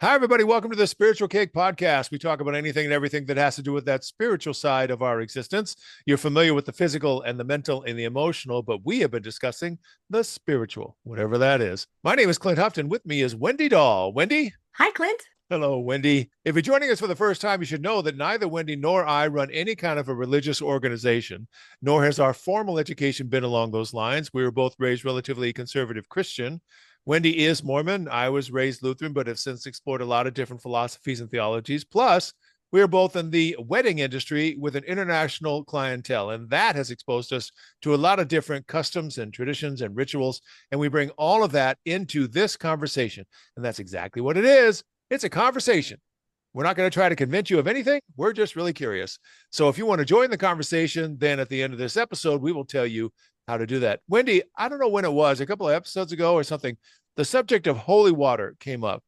Hi, everybody. Welcome to the Spiritual Cake Podcast. We talk about anything and everything that has to do with that spiritual side of our existence. You're familiar with the physical and the mental and the emotional, but we have been discussing the spiritual, whatever that is. My name is Clint Houghton. With me is Wendy Dahl. Wendy? Hi, Clint. Hello, Wendy. If you're joining us for the first time, you should know that neither Wendy nor I run any kind of a religious organization, nor has our formal education been along those lines. We were both raised relatively conservative Christian. Wendy is Mormon. I was raised Lutheran, but have since explored a lot of different philosophies and theologies. Plus, we are both in the wedding industry with an international clientele, and that has exposed us to a lot of different customs and traditions and rituals. And we bring all of that into this conversation. And that's exactly what it is. It's a conversation. We're not going to try to convince you of anything. We're just really curious. So if you want to join the conversation, then at the end of this episode, we will tell you how to do that. Wendy, I don't know when it was, a couple of episodes ago or something, the subject of holy water came up.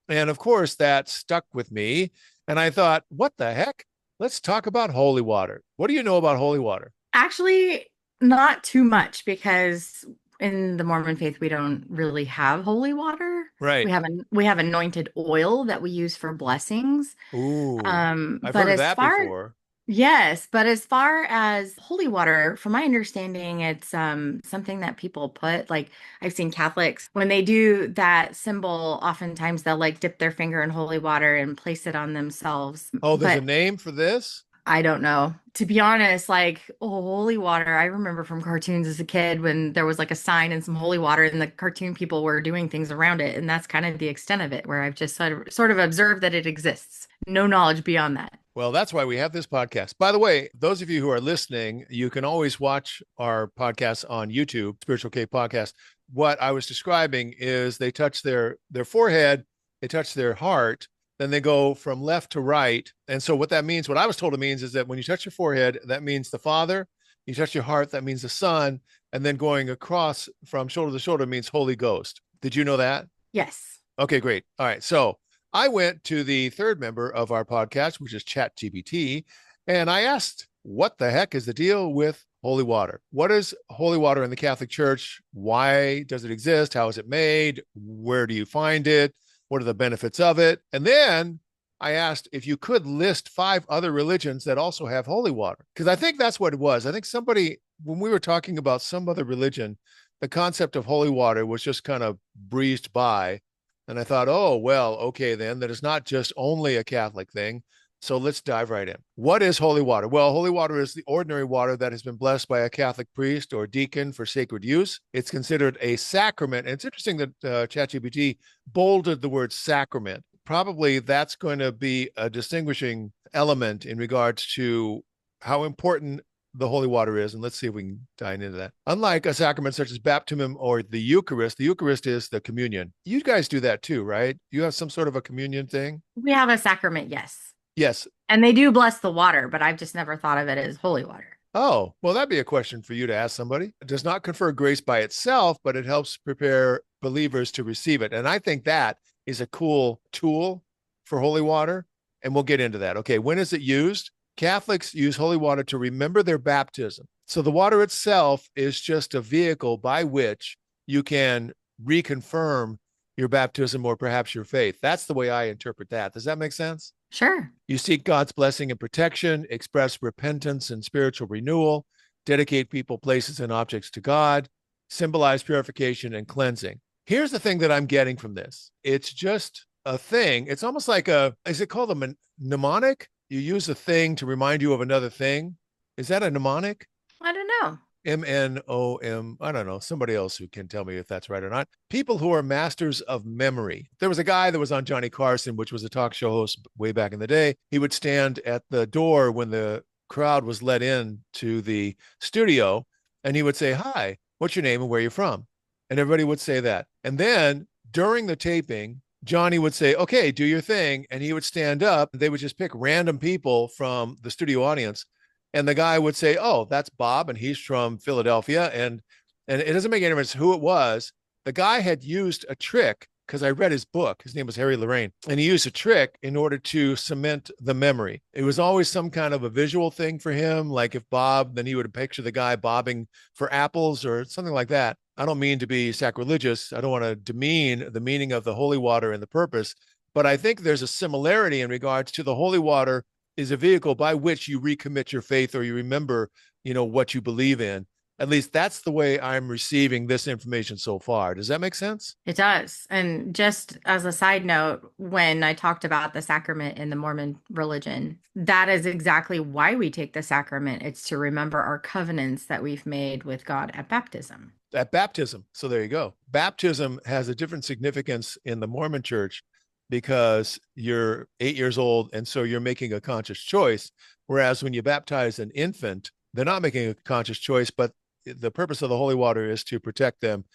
And of course, that stuck with me. And I thought, what the heck? Let's talk about holy water. What do you know about holy water? Actually, not too much because in the Mormon faith we don't really have holy water. Right. We have anointed oil that we use for blessings. Ooh, I've But heard of as that far before. Yes, but as far as holy water, from my understanding, it's something that people put, like I've seen Catholics when they do that symbol, oftentimes they'll like dip their finger in holy water and place it on themselves. Oh, there's a But name for this? I don't know. To be honest, like holy water, I remember from cartoons as a kid when there was like a sign and some holy water and the cartoon people were doing things around it. And that's kind of the extent of it, where I've just sort of observed that it exists. No knowledge beyond that. Well, that's why we have this podcast. By the way, those of you who are listening, you can always watch our podcast on YouTube, Spiritual Cake Podcast. What I was describing is they touch their forehead, they touch their heart, then they go from left to right. And so what that means, what I was told it means is that when you touch your forehead, that means the Father. You touch your heart, that means the Son, and then going across from shoulder to shoulder means Holy Ghost. Did you know that? Yes. Okay, great. All right. So I went to the third member of our podcast, which is ChatGPT, and I asked, what the heck is the deal with holy water? What is holy water in the Catholic Church? Why does it exist? How is it made? Where do you find it? What are the benefits of it? And then I asked if you could list 5 other religions that also have holy water, because I think that's what it was. I think somebody, when we were talking about some other religion, the concept of holy water was just kind of breezed by. And I thought, oh, well, okay, then that is not just only a Catholic thing. So let's dive right in. What is holy water? Well, holy water is the ordinary water that has been blessed by a Catholic priest or deacon for sacred use. It's considered a sacrament. And it's interesting that ChatGPT bolded the word sacrament. Probably that's going to be a distinguishing element in regards to how important the holy water is. And let's see if we can dive into that. Unlike a sacrament such as baptism or the Eucharist is the communion. You guys do that too, right? You have some sort of a communion thing? We have a sacrament, yes. Yes. And they do bless the water, but I've just never thought of it as holy water. Oh, well, that'd be a question for you to ask somebody. It does not confer grace by itself, but it helps prepare believers to receive it. And I think that is a cool tool for holy water. And we'll get into that. Okay. When is it used? Catholics use holy water to remember their baptism. So the water itself is just a vehicle by which you can reconfirm your baptism or perhaps your faith. That's the way I interpret that. Does that make sense? Sure. You seek God's blessing and protection, express repentance and spiritual renewal, dedicate people, places, and objects to God, symbolize purification and cleansing. Here's the thing that I'm getting from this. It's just a thing. It's almost like is it called a mnemonic? You use a thing to remind you of another thing. Is that a mnemonic? I don't know. MNOM. I don't know. Somebody else who can tell me if that's right or not. People who are masters of memory. There was a guy that was on Johnny Carson, which was a talk show host way back in the day. He would stand at the door when the crowd was let in to the studio, and he would say, "Hi, what's your name and where you're from?" And everybody would say that. And then during the taping, Johnny would say, "Okay, do your thing." And he would stand up. They would just pick random people from the studio audience. And the guy would say, "Oh, that's Bob, and he's from Philadelphia." And it doesn't make any difference who it was. The guy had used a trick, because I read his book. His name was Harry Lorraine. And he used a trick in order to cement the memory. It was always some kind of a visual thing for him. Like if Bob, then he would picture the guy bobbing for apples or something like that. I don't mean to be sacrilegious. I don't want to demean the meaning of the holy water and the purpose. But I think there's a similarity in regards to the holy water is a vehicle by which you recommit your faith or you remember, what you believe in. At least that's the way I'm receiving this information so far. Does that make sense? It does. And just as a side note, when I talked about the sacrament in the Mormon religion, that is exactly why we take the sacrament. It's to remember our covenants that we've made with God at baptism. At baptism. So there you go. Baptism has a different significance in the Mormon church because you're 8 years old. And so you're making a conscious choice. Whereas when you baptize an infant, they're not making a conscious choice, but the purpose of the holy water is to protect them.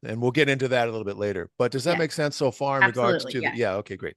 And we'll get into that a little bit later. But does that Yes, make sense so far in regards absolutely. to Yes. yeah, okay, great.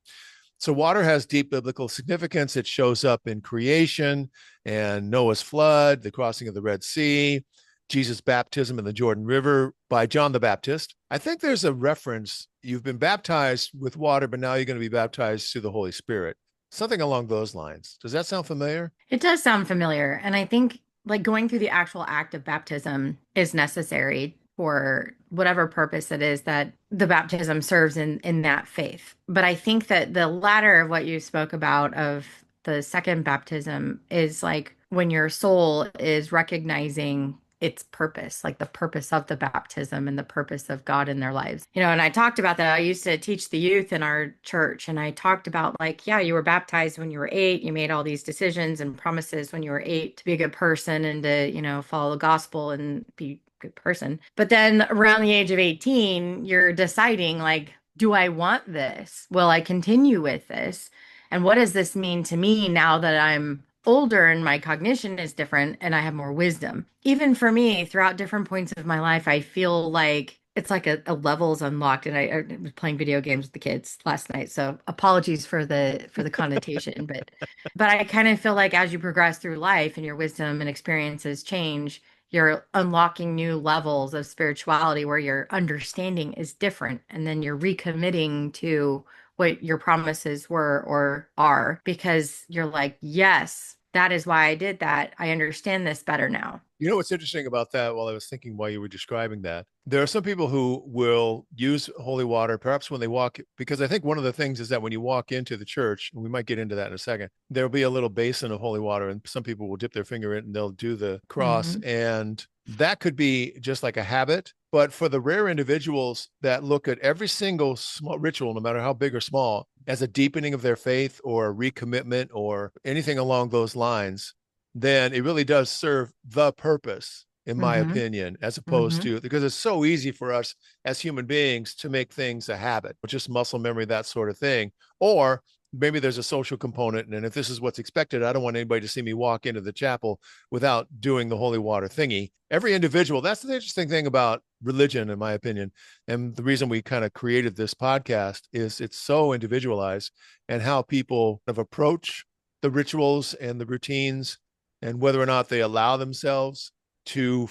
So water has deep biblical significance. It shows up in creation and Noah's flood, the crossing of the Red Sea, Jesus' baptism in the Jordan River by John the Baptist. I think there's a reference. You've been baptized with water, but now you're going to be baptized through the Holy Spirit. Something along those lines. Does that sound familiar? It does sound familiar. And I think like going through the actual act of baptism is necessary for whatever purpose it is that the baptism serves in that faith. But I think that the latter of what you spoke about of the second baptism is like when your soul is recognizing its purpose, like the purpose of the baptism and the purpose of God in their lives. And I talked about that. I used to teach the youth in our church, and I talked about like, yeah, you were baptized when you were 8. You made all these decisions and promises when you were 8 to be a good person and to, follow the gospel and be a good person. But then around the age of 18, you're deciding like, do I want this? Will I continue with this? And what does this mean to me now that I'm older and my cognition is different and I have more wisdom? Even for me, throughout different points of my life, I feel like it's like a level's unlocked. And I was playing video games with the kids last night, so apologies for the connotation, but I kind of feel like as you progress through life and your wisdom and experiences change, you're unlocking new levels of spirituality where your understanding is different, and then you're recommitting to what your promises were or are because you're like, yes, that is why I did that. I understand this better now. You know what's interesting about that while I was thinking while you were describing that? There are some people who will use holy water, perhaps when they walk, because I think one of the things is that when you walk into the church, and we might get into that in a second, there'll be a little basin of holy water, and some people will dip their finger in and they'll do the cross. Hmm. And that could be just like a habit. But for the rare individuals that look at every single small ritual, no matter how big or small, as a deepening of their faith or a recommitment or anything along those lines, then it really does serve the purpose, in my Hmm. opinion, as opposed Hmm. to because it's so easy for us as human beings to make things a habit, just muscle memory, that sort of thing. Or maybe there's a social component. And if this is what's expected, I don't want anybody to see me walk into the chapel without doing the holy water thingy. Every individual, that's the interesting thing about religion, in my opinion. And the reason we kind of created this podcast is it's so individualized and how people kind of approach the rituals and the routines and whether or not they allow themselves to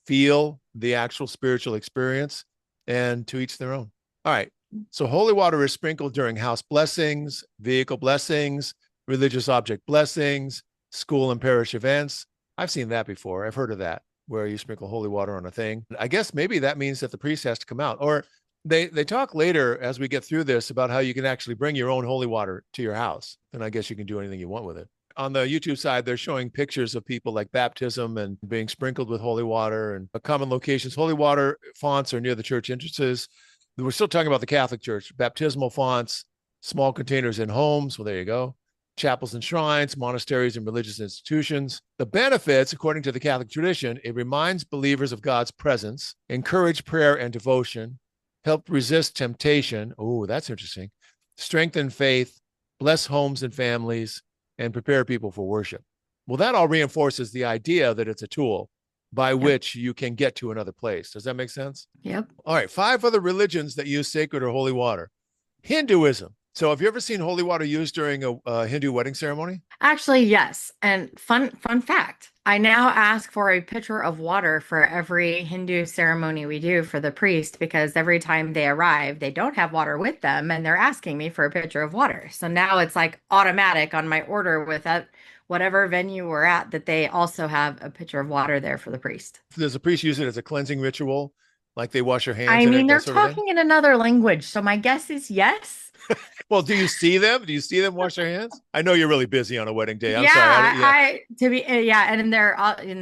feel the actual spiritual experience, and to each their own. All right. So holy water is sprinkled during house blessings, vehicle blessings, religious object blessings, school and parish events. I've seen that before. I've heard of that, where you sprinkle holy water on a thing. I guess maybe that means that the priest has to come out. Or they talk later as we get through this about how you can actually bring your own holy water to your house. And I guess you can do anything you want with it. On the YouTube side, they're showing pictures of people like baptism and being sprinkled with holy water, and common locations. Holy water fonts are near the church entrances. We're still talking about the Catholic Church. Baptismal fonts, small containers in homes. Well, there you go. Chapels and shrines, monasteries, and religious institutions. The benefits, according to the Catholic tradition, it reminds believers of God's presence, encourage prayer and devotion, help resist temptation. Oh, that's interesting. Strengthen faith, bless homes and families, and prepare people for worship. Well, that all reinforces the idea that it's a tool by Yep. which you can get to another place. Does that make sense? Yep. All right, 5 other religions that use sacred or holy water. Hinduism. So have you ever seen holy water used during a Hindu wedding ceremony? Actually, yes. And fun fact, I now ask for a pitcher of water for every Hindu ceremony we do for the priest because every time they arrive, they don't have water with them and they're asking me for a pitcher of water. So now it's like automatic on my order with whatever venue we're at that they also have a pitcher of water there for the priest. Does the priest use it as a cleansing ritual? Like they wash their hands I in mean, it, they're that sort of thing? talking in another language, so my guess is yes. Well, do you see them? Do you see them wash their hands? I know you're really busy on a wedding day. I'm Yeah, sorry. Yeah. I to be yeah, and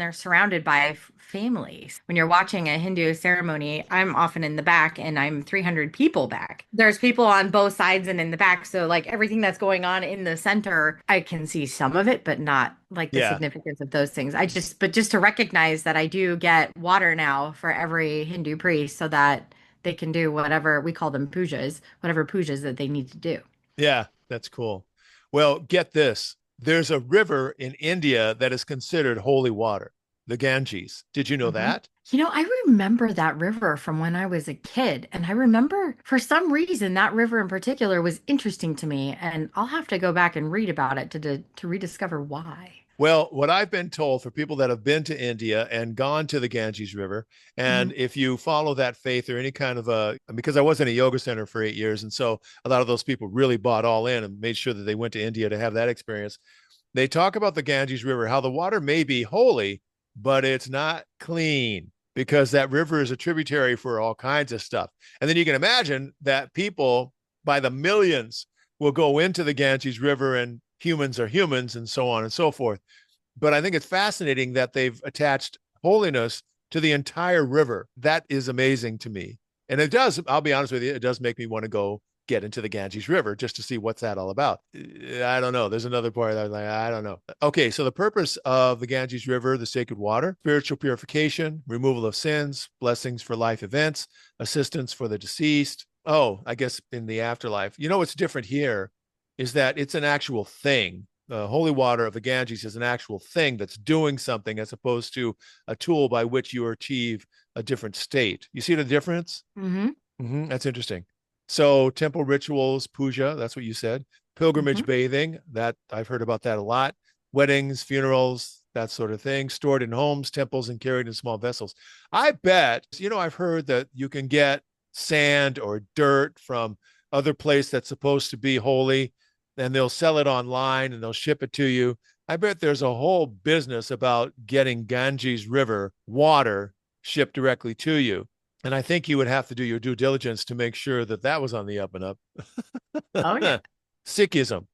they're surrounded by families. When you're watching a Hindu ceremony, I'm often in the back and I'm 300 people back. There's people on both sides and in the back, so like everything that's going on in the center, I can see some of it, but not like the Yeah. significance of those things. But just to recognize that I do get water now for every Hindu priest so that they can do whatever we call them pujas, whatever pujas that they need to do. Yeah. That's cool. Well, get this. There's a river in India that is considered holy water, the Ganges. Did you know Mhm. that? I remember that river from when I was a kid. And I remember for some reason that river in particular was interesting to me. And I'll have to go back and read about it to rediscover why. Well, what I've been told for people that have been to India and gone to the Ganges River, Mhm. and if you follow that faith or any kind of because I was in a yoga center for 8 years, and so a lot of those people really bought all in and made sure that they went to India to have that experience. They talk about the Ganges River, how the water may be holy, but it's not clean because that river is a tributary for all kinds of stuff. And then you can imagine that people by the millions will go into the Ganges River and humans are humans and so on and so forth. But I think it's fascinating that they've attached holiness to the entire river. That is amazing to me. And it does, I'll be honest with you, it does make me want to go get into the Ganges River just to see what's that all about. I don't know. There's another part that I was like, I don't know. Okay, so the purpose of the Ganges River, the sacred water, spiritual purification, removal of sins, blessings for life events, assistance for the deceased. Oh, I guess in the afterlife. You know what's different here is that it's an actual thing. The holy water of the Ganges is an actual thing that's doing something as opposed to a tool by which you achieve a different state. You see the difference? Hmm. That's interesting. So temple rituals, puja, that's what you said. Pilgrimage Hmm. bathing, that I've heard about that a lot. Weddings, funerals, that sort of thing. Stored in homes, temples, and carried in small vessels. I bet, I've heard that you can get sand or dirt from other place that's supposed to be holy, and they'll sell it online and they'll ship it to you. I bet there's a whole business about getting Ganges River water shipped directly to you. And I think you would have to do your due diligence to make sure that that was on the up and up. Oh yeah. Sikhism.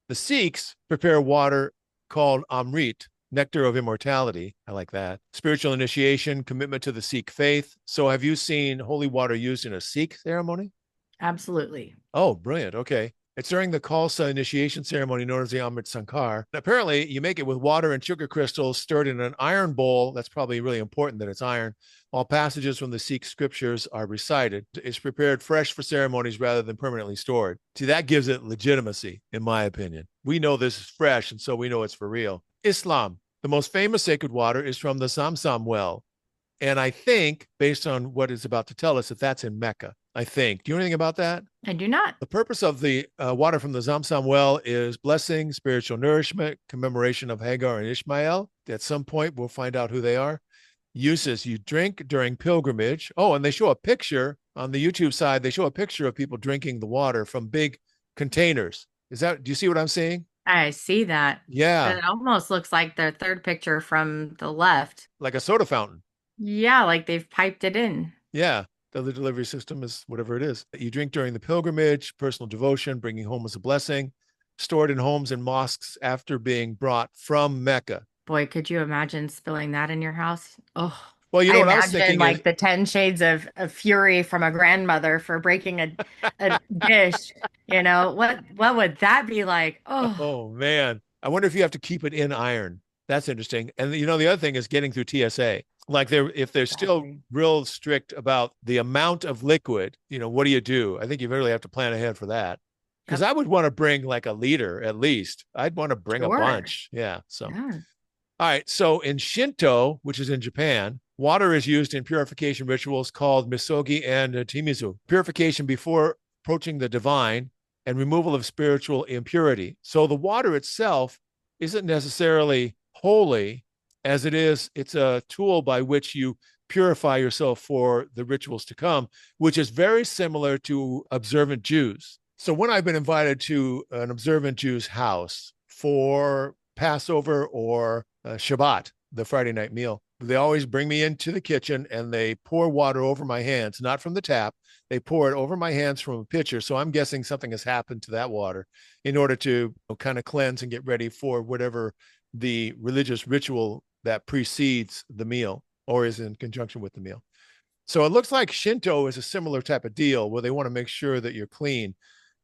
The Sikhs prepare water called Amrit, nectar of immortality. I like that. Spiritual initiation, commitment to the Sikh faith. So have you seen holy water used in a Sikh ceremony? Absolutely. Oh, brilliant. Okay. It's during the Khalsa initiation ceremony known as the Amrit Sankar. Apparently, you make it with water and sugar crystals stirred in an iron bowl. That's probably really important that it's iron. All passages from the Sikh scriptures are recited. It's prepared fresh for ceremonies rather than permanently stored. See, that gives it legitimacy, in my opinion. We know this is fresh, and so we know it's for real. Islam. The most famous sacred water is from the Zamzam well. And I think, based on what it's about to tell us, that that's in Mecca. I think. Do you know anything about that? I do not. The purpose of the water from the Zamzam well is blessing, spiritual nourishment, commemoration of Hagar and Ishmael. At some point, we'll find out who they are. Uses you drink during pilgrimage. Oh, and they show a picture on the YouTube side. They show a picture of people drinking the water from big containers. Do you see what I'm saying? I see that. Yeah, It almost looks like the third picture from the left. like a soda fountain. Yeah, like they've piped it in. Yeah, the delivery system is whatever it is. You drink during the pilgrimage, personal devotion, bringing home as a blessing, stored in homes and mosques after being brought from Mecca. Boy, could you imagine spilling that in your house? Oh, Well, I what I was imagine thinking is, like the 10 shades of fury from a grandmother for breaking a dish. What would that be like? Oh, oh man, I wonder if you have to keep it in iron. That's interesting. And the other thing is getting through TSA. Like if they're still exactly. real strict about the amount of liquid, what do you do? I think you really have to plan ahead for that. Because Yep. I would want to bring like a liter at least. I'd want to bring a Sure. bunch. Yeah. So Yeah. all right. So in Shinto, which is in Japan, water is used in purification rituals called misogi and timizu. Purification before approaching the divine and removal of spiritual impurity. So the water itself isn't necessarily holy as it's a tool by which you purify yourself for the rituals to come, which is very similar to observant Jews. So when I've been invited to an observant Jew's house for Passover or Shabbat, the Friday night meal, they always bring me into the kitchen and they pour water over my hands, not from the tap, They pour it over my hands from a pitcher. So I'm guessing something has happened to that water in order to kind of cleanse and get ready for whatever the religious ritual that precedes the meal or is in conjunction with the meal. So it looks like Shinto is a similar type of deal where they want to make sure that you're clean.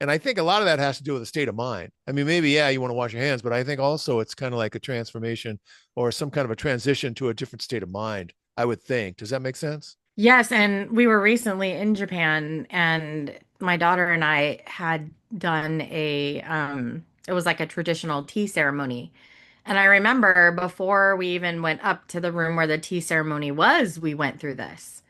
And I think a lot of that has to do with the state of mind. I mean, maybe, yeah, you want to wash your hands, but I think also it's kind of like a transformation or some kind of a transition to a different state of mind, I would think. Does that make sense? Yes, and we were recently in Japan, and my daughter and I had done it was like a traditional tea ceremony. And I remember before we even went up to the room where the tea ceremony was, we went through this.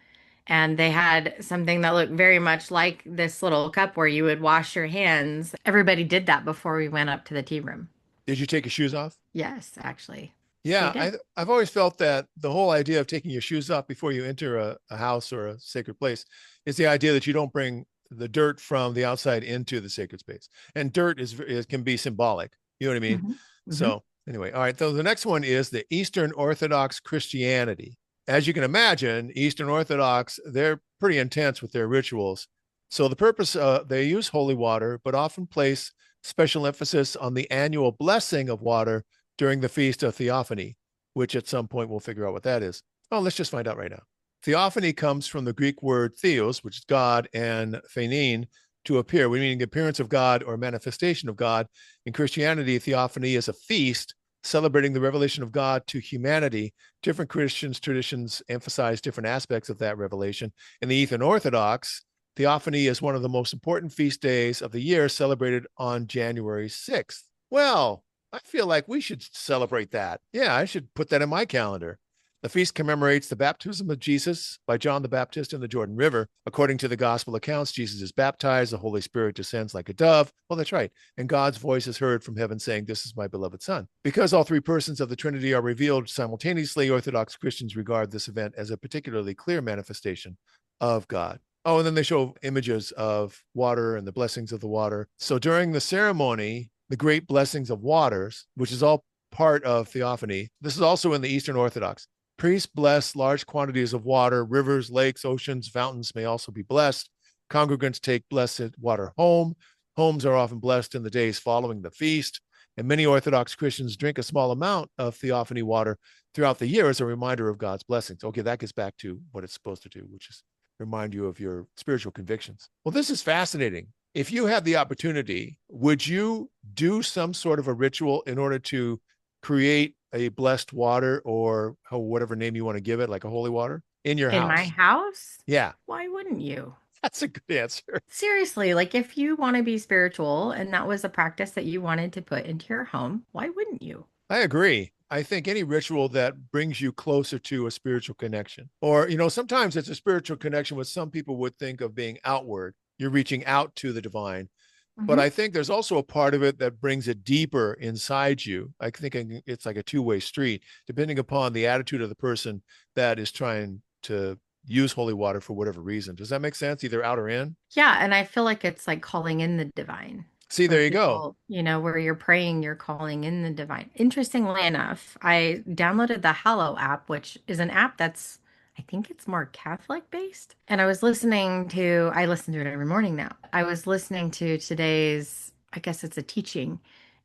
And they had something that looked very much like this little cup where you would wash your hands. Everybody did that before we went up to the tea room. Did you take your shoes off? Yes, actually, they Yeah, did. I've always felt that the whole idea of taking your shoes off before you enter a house or a sacred place is the idea that you don't bring the dirt from the outside into the sacred space. And dirt is can be symbolic. You know what I mean? Hmm. Hmm. So anyway, all right. So the next one is the Eastern Orthodox Christianity. As you can imagine, Eastern Orthodox, they're pretty intense with their rituals. So the purpose, they use holy water, but often place special emphasis on the annual blessing of water during the Feast of Theophany, which at some point we'll figure out what that is. Oh, let's just find out right now. Theophany comes from the Greek word theos, which is God, and phanein, to appear, meaning the appearance of God or manifestation of God. In Christianity, theophany is a feast celebrating the revelation of God to humanity. Different Christians' traditions emphasize different aspects of that revelation. In the Eastern Orthodox, theophany is one of the most important feast days of the year, celebrated on January 6th. Well, I feel like we should celebrate that. Yeah, I should put that in my calendar. The feast commemorates the baptism of Jesus by John the Baptist in the Jordan River. According to the gospel accounts, Jesus is baptized, the Holy Spirit descends like a dove. Well, that's right. And God's voice is heard from heaven saying, "This is my beloved Son." Because all three persons of the Trinity are revealed simultaneously, Orthodox Christians regard this event as a particularly clear manifestation of God. Oh, and then they show images of water and the blessings of the water. So during the ceremony, the great blessings of waters, which is all part of theophany, this is also in the Eastern Orthodox. Priests bless large quantities of water. Rivers, lakes, oceans, fountains may also be blessed. Congregants take blessed water home. Homes are often blessed in the days following the feast. And many Orthodox Christians drink a small amount of theophany water throughout the year as a reminder of God's blessings. Okay, that gets back to what it's supposed to do, which is remind you of your spiritual convictions. Well, this is fascinating. If you had the opportunity, would you do some sort of a ritual in order to create a blessed water or whatever name you want to give it, like a holy water in your In my house? house? Yeah, Why wouldn't you? that's a good answer. Seriously, like if you want to be spiritual and that was a practice that you wanted to put into your home, why wouldn't you? I agree. I think any ritual that brings you closer to a spiritual connection, or, sometimes it's a spiritual connection, what some people would think of being outward. You're reaching out to the divine. But I Hmm. think there's also a part of it that brings it deeper inside you. I think it's like a two-way street, depending upon the attitude of the person that is trying to use holy water for whatever reason. Does that make sense? Either out or in? Yeah, and I feel like it's like calling in the divine See, for there you go. people, where you're praying, you're calling in the divine. Interestingly enough, I downloaded the Hallow app, which is an app that's, I think it's more Catholic based. And I listen to it every morning now. I was listening to today's, I guess it's a teaching,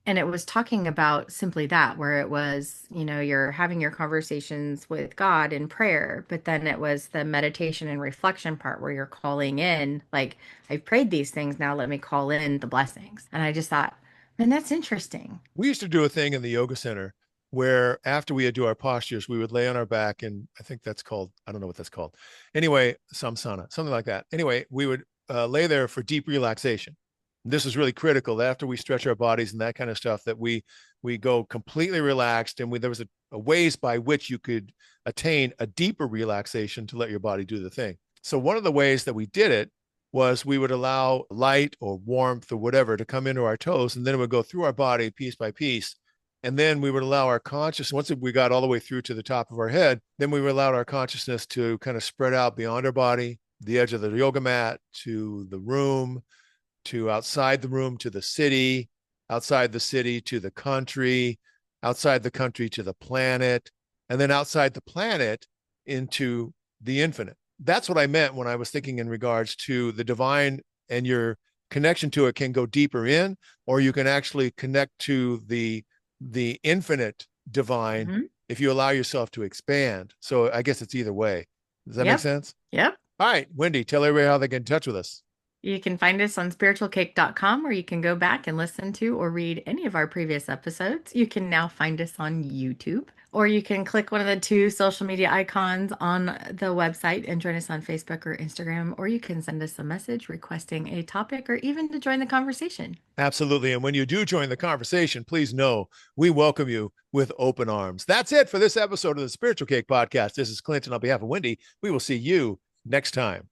and it was talking about simply that, where it was, you're having your conversations with God in prayer, but then it was the meditation and reflection part where you're calling in, like, I've prayed these things, now let me call in the blessings. And I just thought, man, that's interesting. We used to do a thing in the yoga center where after we would do our postures, we would lay on our back, and I think that's called, I don't know what that's called. Anyway, samsana, something like that. Anyway, we would lay there for deep relaxation. This is really critical that after we stretch our bodies and that kind of stuff, that we go completely relaxed, and there was a ways by which you could attain a deeper relaxation to let your body do the thing. So one of the ways that we did it was we would allow light or warmth or whatever to come into our toes, and then it would go through our body piece by piece. And then we would allow our consciousness, once we got all the way through to the top of our head, then we would allow our consciousness to kind of spread out beyond our body, the edge of the yoga mat, to the room, to outside the room, to the city, outside the city, to the country, outside the country, to the planet, and then outside the planet into the infinite. that's what I meant when I was thinking in regards to the divine, and your connection to it can go deeper in, or you can actually connect to the infinite divine Mhm. if you allow yourself to expand. So I guess it's either way. Does that make Yep. sense? Yep. All right, Wendy, tell everybody how they get in touch with us. You can find us on spiritualcake.com, where you can go back and listen to or read any of our previous episodes. You can now find us on YouTube, or you can click one of the two social media icons on the website and join us on Facebook or Instagram, or you can send us a message requesting a topic or even to join the conversation. Absolutely. And when you do join the conversation, please know we welcome you with open arms. That's it for this episode of the Spiritual Cake Podcast. This is Clint, and on behalf of Wendy, we will see you next time.